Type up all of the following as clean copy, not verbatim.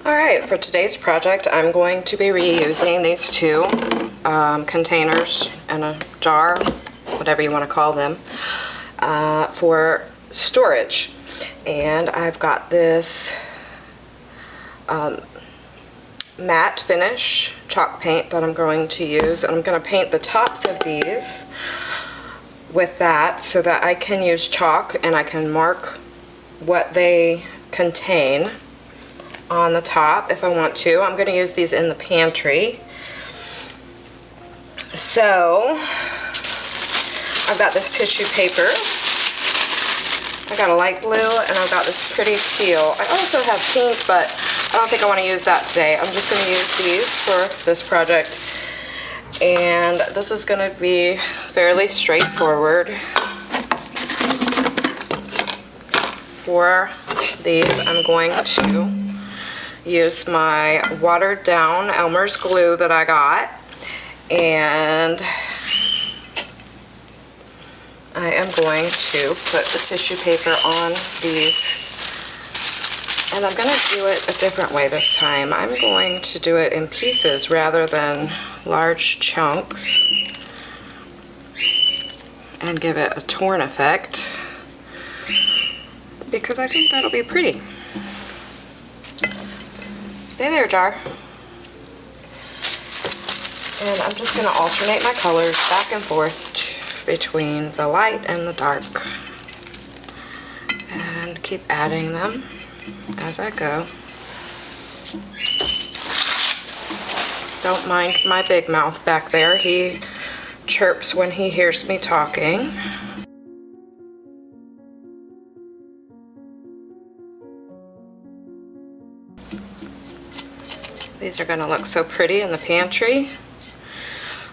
Alright, for today's project I'm going to be reusing these two containers and a jar, whatever you want to call them, for storage. And I've got this matte finish chalk paint that I'm going to use, and I'm going to paint the tops of these with that so that I can use chalk and I can mark what they contain on the top if I want to. I'm going to use these in the pantry. So I've got this tissue paper. I got a light blue and I've got this pretty teal. I also have pink, but I don't think I want to use that today. I'm just going to use these for this project. And this is going to be fairly straightforward. For these, I'm going to use my watered down Elmer's glue that I got, and I am going to put the tissue paper on these, and I'm going to do it a different way this time. I'm going to do it in pieces rather than large chunks and give it a torn effect, because I think that'll be pretty. Stay there, jar. And I'm just going to alternate my colors back and forth between the light and the dark, and keep adding them as I go. Don't mind my big mouth back there. He chirps when he hears me talking. These are going to look so pretty in the pantry.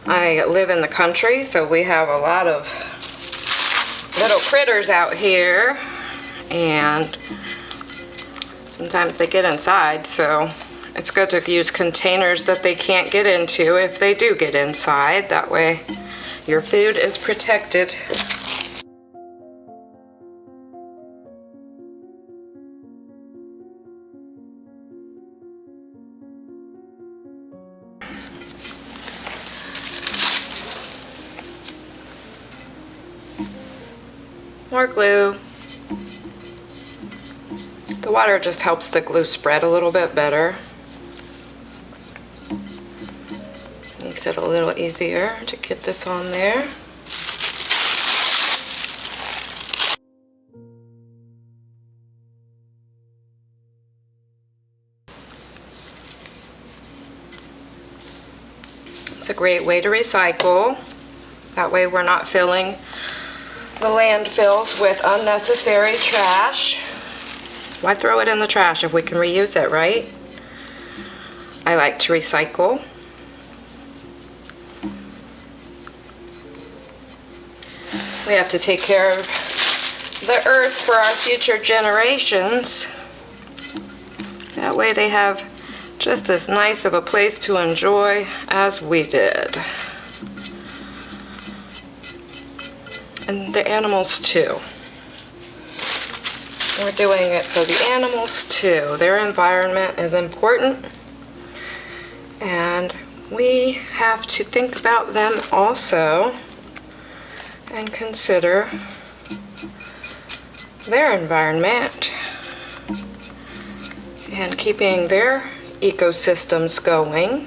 I live in the country, so we have a lot of little critters out here, and sometimes they get inside, so it's good to use containers that they can't get into if they do get inside. That way your food is protected. More glue. The water just helps the glue spread a little bit better. Makes it a little easier to get this on there. It's a great way to recycle. That way we're not filling the landfills with unnecessary trash. Why throw it in the trash if we can reuse it, right? I like to recycle. We have to take care of the earth for our future generations. That way they have just as nice of a place to enjoy as we did. And the animals too. We're doing it for the animals too. Their environment is important, and we have to think about them also and consider their environment and keeping their ecosystems going.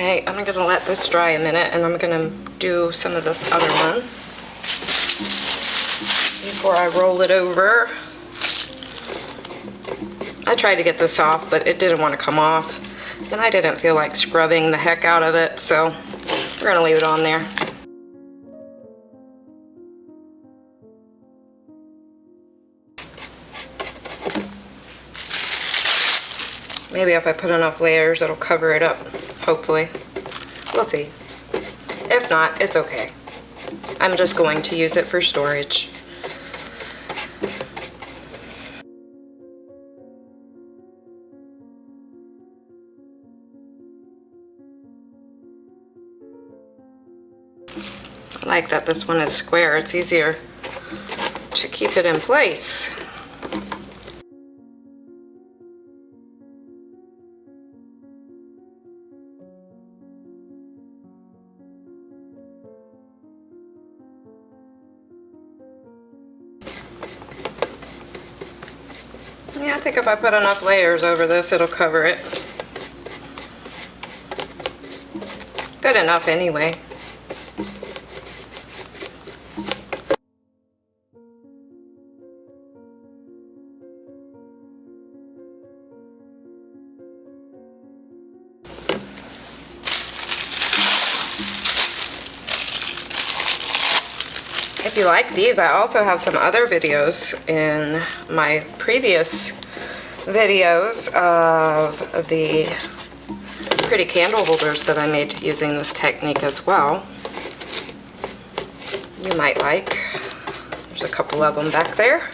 Okay, I'm gonna let this dry a minute and I'm gonna do some of this other one before I roll it over. I tried to get this off, but it didn't want to come off. And I didn't feel like scrubbing the heck out of it, so we're gonna leave it on there. Maybe if I put enough layers, it'll cover it up, hopefully. We'll see. If not, it's okay. I'm just going to use it for storage. I like that this one is square. It's easier to keep it in place. Yeah, I think if I put enough layers over this, it'll cover it. Good enough anyway. If you like these, I also have some other videos in my previous videos of the pretty candle holders that I made using this technique as well. You might like. There's a couple of them back there.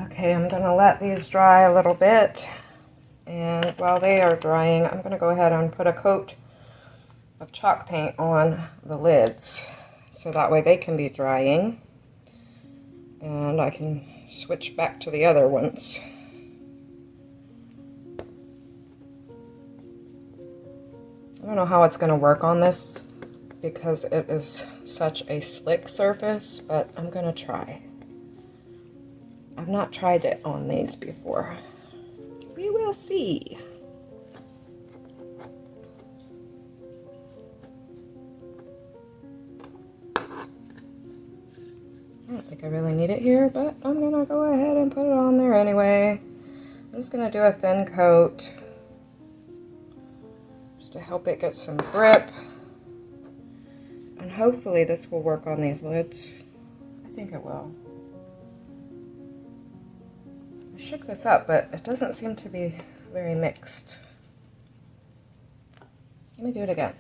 Okay, I'm gonna let these dry a little bit, and while they are drying, I'm gonna go ahead and put a coat of chalk paint on the lids, so that way they can be drying, and I can switch back to the other ones. I don't know how it's gonna work on this because it is such a slick surface, but I'm gonna try. I've not tried it on these before. We will see. I don't think I really need it here, but I'm gonna go ahead and put it on there anyway. I'm just gonna do a thin coat just to help it get some grip. And hopefully this will work on these lids. I think it will. I shook this up, but it doesn't seem to be very mixed. Let me do it again.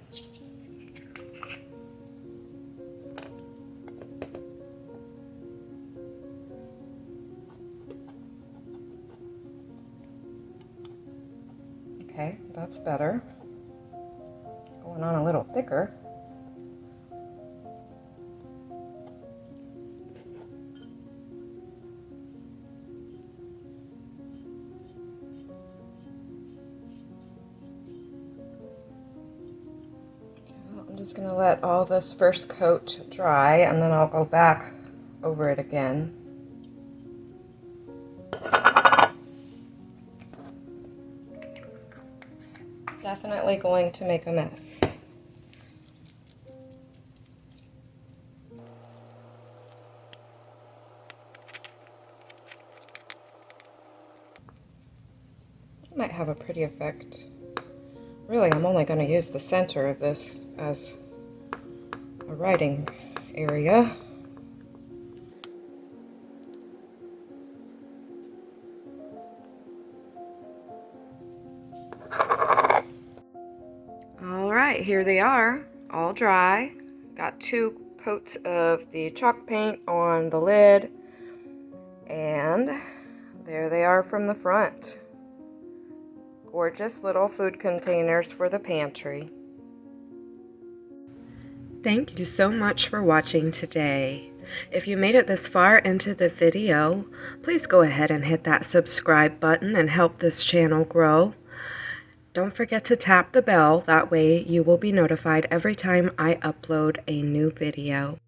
Okay, that's better. Going on a little thicker. I'm just going to let all this first coat dry, and then I'll go back over it again. Definitely going to make a mess. It might have a pretty effect. Really, I'm only going to use the center of this as a writing area. Alright, here they are, all dry. Got 2 coats of the chalk paint on the lid, and there they are from the front. Gorgeous little food containers for the pantry. Thank you so much for watching today. If you made it this far into the video, please go ahead and hit that subscribe button and help this channel grow. Don't forget to tap the bell, that way you will be notified every time I upload a new video.